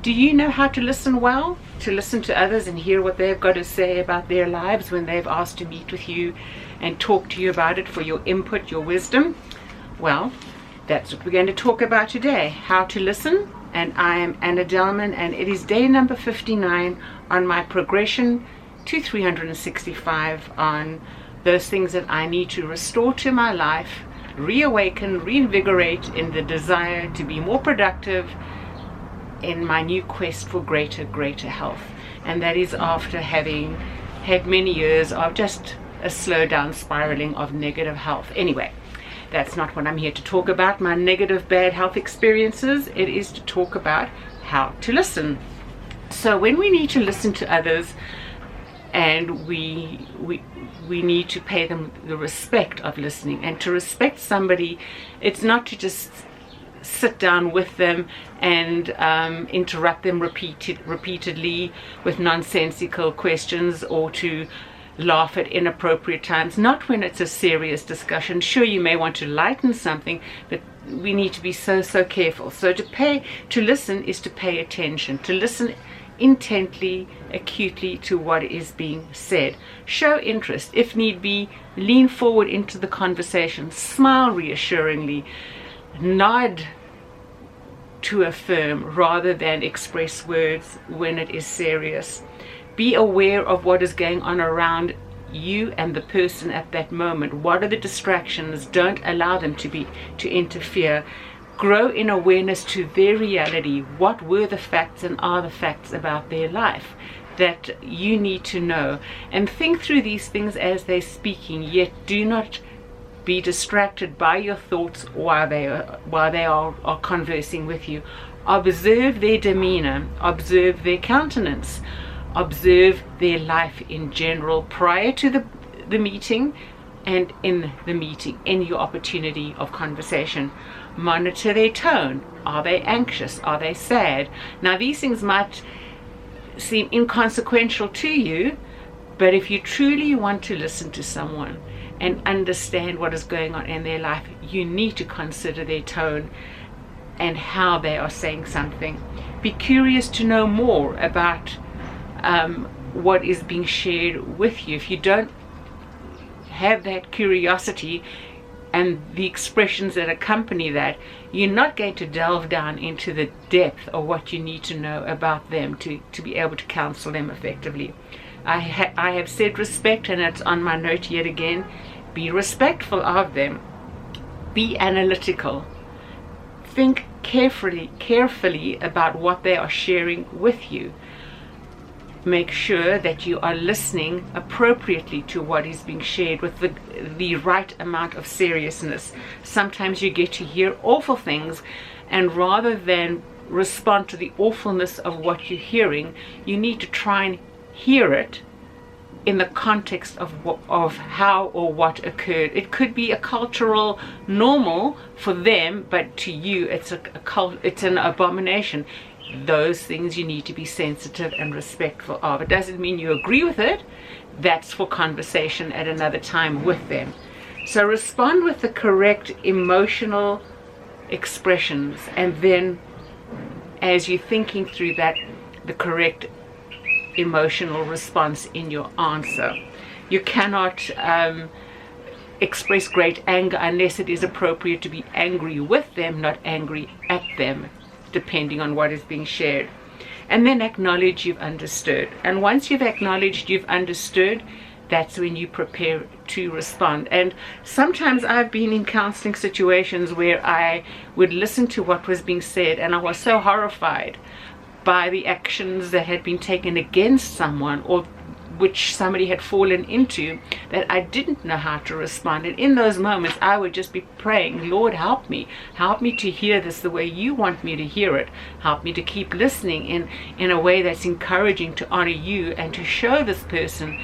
Do you know how to listen well? To listen to others and hear what they've got to say about their lives when they've asked to meet with you and talk to you about it for your input, your wisdom? Well, that's what we're going to talk about today, how to listen. And I am Anna Delman, and it is day number 59 on my progression to 365 on those things that I need to restore to my life, reawaken, reinvigorate in the desire to be more productive in my new quest for greater health. And that is after having had many years of just a slow down spiraling of negative health. Anyway, that's not what I'm here to talk about, my negative bad health experiences. It is to talk about how to listen. So when we need to listen to others, and we need to pay them the respect of listening, and to respect somebody, it's not to just sit down with them and interrupt them repeatedly with nonsensical questions, or to laugh at inappropriate times. Not when it's a serious discussion. Sure, you may want to lighten something, but we need to be so careful. So to listen is to pay attention, to listen intently, acutely to what is being said. Show interest. If need be, lean forward into the conversation, smile reassuringly, nod to affirm rather than express words when it is serious. Be aware of what is going on around you and the person at that moment. What are the distractions? Don't allow them to interfere. Grow in awareness to their reality. What were the facts and are the facts about their life that you need to know? And think through these things as they're speaking, yet do not be distracted by your thoughts while they are conversing with you. Observe their demeanor, observe their countenance, observe their life in general prior to the meeting and in the meeting, in your opportunity of conversation. Monitor their tone. Are they anxious? Are they sad? Now, these things might seem inconsequential to you, but if you truly want to listen to someone and understand what is going on in their life, you need to consider their tone and how they are saying something. Be curious to know more about what is being shared with you. If you don't have that curiosity and the expressions that accompany that, you're not going to delve down into the depth of what you need to know about them to be able to counsel them effectively. I have said respect, and it's on my note yet again. Be respectful of them. Be analytical. Think carefully about what they are sharing with you. Make sure that you are listening appropriately to what is being shared with the right amount of seriousness. Sometimes you get to hear awful things, and rather than respond to the awfulness of what you're hearing, you need to try and hear it in the context of how or what occurred. It could be a cultural normal for them, but to you it's an abomination. Those things you need to be sensitive and respectful of. It doesn't mean you agree with it. That's for conversation at another time with them. So respond with the correct emotional expressions, and then as you're thinking through that, the correct emotional response in your answer. You cannot express great anger unless it is appropriate to be angry with them, not angry at them, depending on what is being shared. And then acknowledge you've understood. And once you've acknowledged you've understood, that's when you prepare to respond. And sometimes I've been in counseling situations where I would listen to what was being said, and I was so horrified by the actions that had been taken against someone, or which somebody had fallen into, that I didn't know how to respond. And in those moments I would just be praying, Lord, help me to hear this the way you want me to hear it. Help me to keep listening in a way that's encouraging, to honor you, and to show this person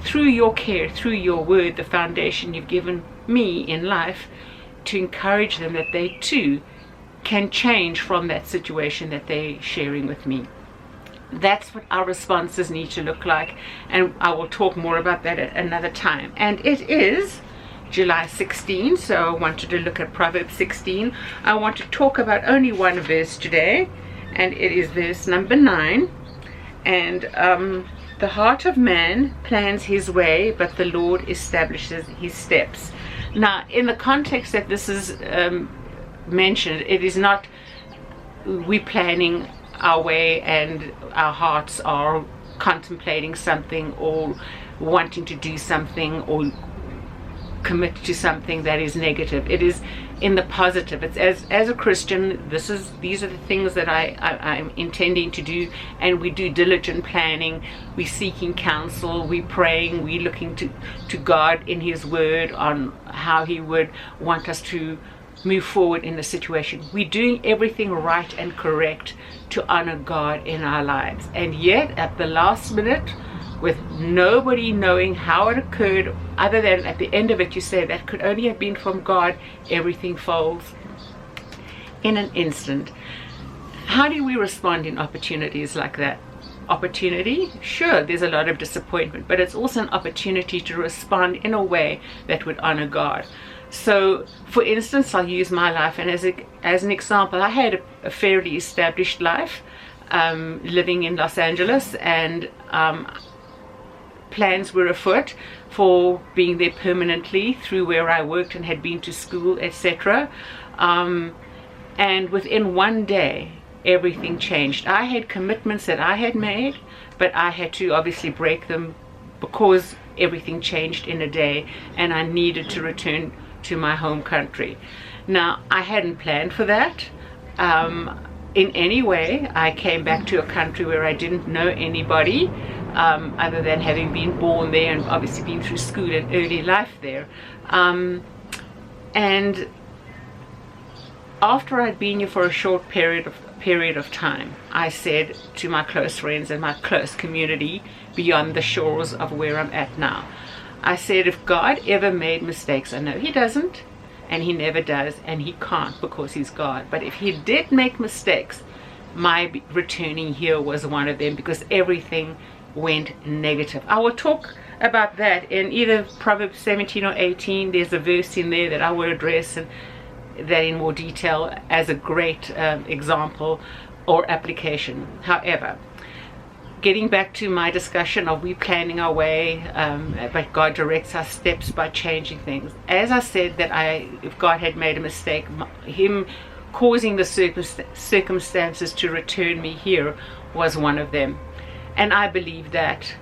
through your care, through your word, the foundation you've given me in life, to encourage them that they too can change from that situation that they're sharing with me. That's what our responses need to look like, and I will talk more about that at another time. And it is July 16, so I wanted to look at Proverbs 16. I want to talk about only one verse today, and it is verse number 9. And the heart of man plans his way, but the Lord establishes his steps. Now, in the context that this is mentioned, it is not we planning our way and our hearts are contemplating something or wanting to do something or commit to something that is negative. It is in the positive. It's as a Christian, these are the things that I'm intending to do, and we do diligent planning, we seeking counsel, we praying, we looking to God in his word on how he would want us to move forward in the situation. We're doing everything right and correct to honor God in our lives, and yet at the last minute, with nobody knowing how it occurred, other than at the end of it you say that could only have been from God, everything folds in an instant. How do we respond in opportunities like that? Opportunity, sure, there's a lot of disappointment, but it's also an opportunity to respond in a way that would honor God. So, for instance, I'll use my life, and as an example, I had a fairly established life, living in Los Angeles, and plans were afoot for being there permanently through where I worked and had been to school, etc. And within one day, everything changed. I had commitments that I had made, but I had to obviously break them because everything changed in a day, and I needed to return to my home country. Now, I hadn't planned for that in any way. I came back to a country where I didn't know anybody, other than having been born there and obviously been through school and early life there. And after I'd been here for a short period of time, I said to my close friends and my close community beyond the shores of where I'm at now, I said, if God ever made mistakes, I know he doesn't, and he never does, and he can't because he's God, but if he did make mistakes, my returning here was one of them, because everything went negative. I will talk about that in either Proverbs 17 or 18. There's a verse in there that I will address and that in more detail as a great example or application. However, getting back to my discussion of we planning our way, but God directs our steps by changing things. As I said, that if God had made a mistake, him causing the circumstances to return me here was one of them. And I believed that,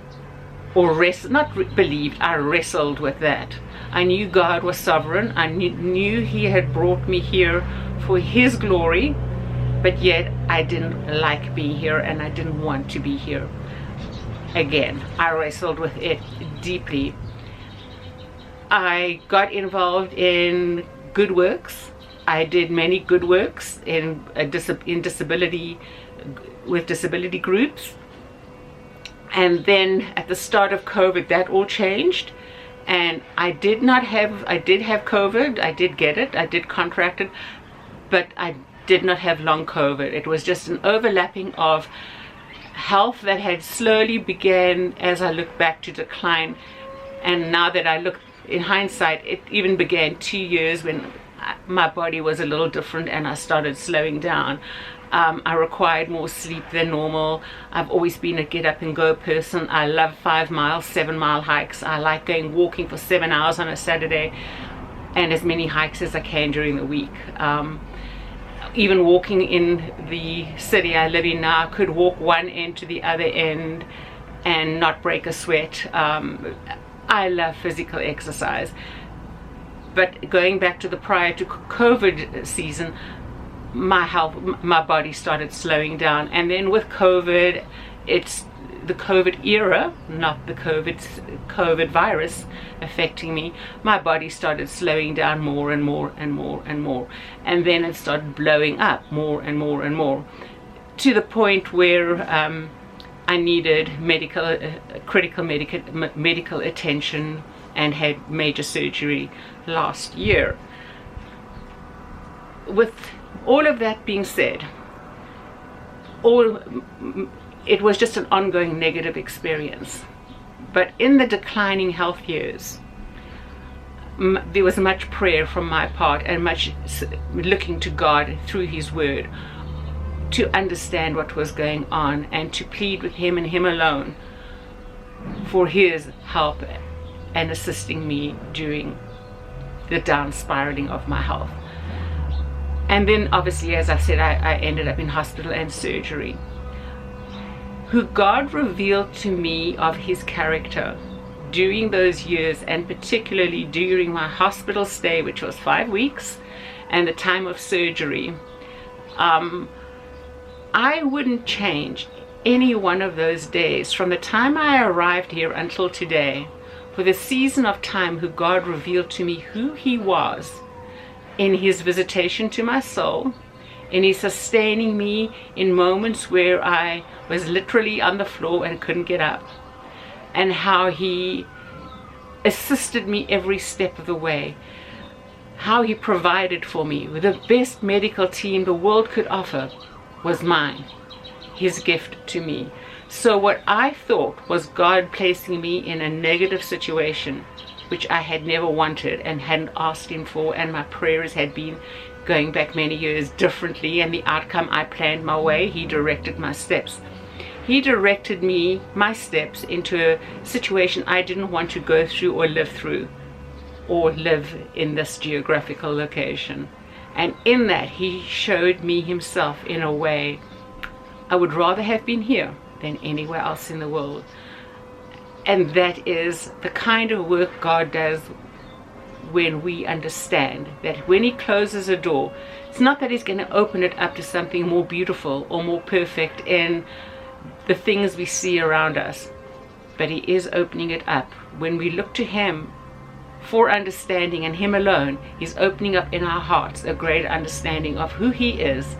or I wrestled with that. I knew God was sovereign. I knew he had brought me here for his glory, but yet I didn't like being here and I didn't want to be here. Again, I wrestled with it deeply. I got involved in good works. I did many good works in disability, with disability groups. And then at the start of COVID, that all changed. And I did have COVID. I did get it. I did contract it. But I did not have long COVID. It was just an overlapping of health that had slowly began, as I look back, to decline. And now that I look in hindsight, it even began 2 years when my body was a little different and I started slowing down. I required more sleep than normal. I've always been a get up and go person. I love 5 mile, 7 mile hikes. I like going walking for 7 hours on a Saturday and as many hikes as I can during the week. Even walking in the city I live in now, I could walk one end to the other end and not break a sweat. I love physical exercise. But going back to the prior to COVID season, my body started slowing down. And then with COVID, it's the COVID era, not the COVID virus affecting me. My body started slowing down more and more and more and more. And then it started blowing up more and more and more, to the point where I needed critical medical attention and had major surgery last year. With all of that being said, it was just an ongoing negative experience. But in the declining health years, there was much prayer from my part and much looking to God through his word to understand what was going on and to plead with him and him alone for his help and assisting me during the down spiraling of my health. And then obviously, as I said, I ended up in hospital and surgery. Who God revealed to me of his character during those years, and particularly during my hospital stay, which was 5 weeks, and the time of surgery, I wouldn't change any one of those days from the time I arrived here until today. For the season of time, who God revealed to me who he was in his visitation to my soul, in his sustaining me in moments where I was literally on the floor and couldn't get up, and how he assisted me every step of the way, how he provided for me with the best medical team the world could offer was mine, his gift to me. So what I thought was God placing me in a negative situation, which I had never wanted and hadn't asked him for, and my prayers had been going back many years differently, and the outcome I planned my way, he directed my steps. He directed my steps into a situation I didn't want to go through or live through, or live in this geographical location. And in that, he showed me himself in a way I would rather have been here than anywhere else in the world. And that is the kind of work God does when we understand that when he closes a door, it's not that he's going to open it up to something more beautiful or more perfect in the things we see around us, but he is opening it up. When we look to him for understanding and him alone, he's opening up in our hearts a greater understanding of who he is,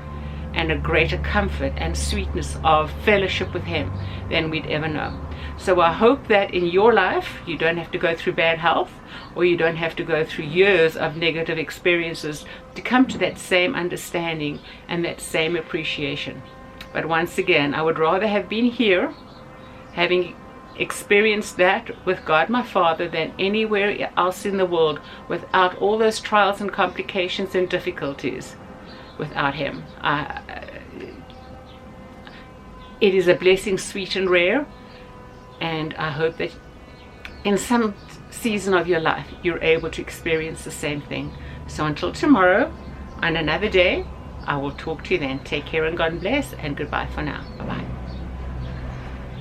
and a greater comfort and sweetness of fellowship with him than we'd ever know. So I hope that in your life you don't have to go through bad health, or you don't have to go through years of negative experiences to come to that same understanding and that same appreciation. But once again, I would rather have been here, having experienced that with God my Father, than anywhere else in the world without all those trials and complications and difficulties. Without him, it is a blessing sweet and rare, and I hope that in some season of your life you're able to experience the same thing. So until tomorrow, on another day, I will talk to you then. Take care and God bless, and goodbye for now. Bye-bye.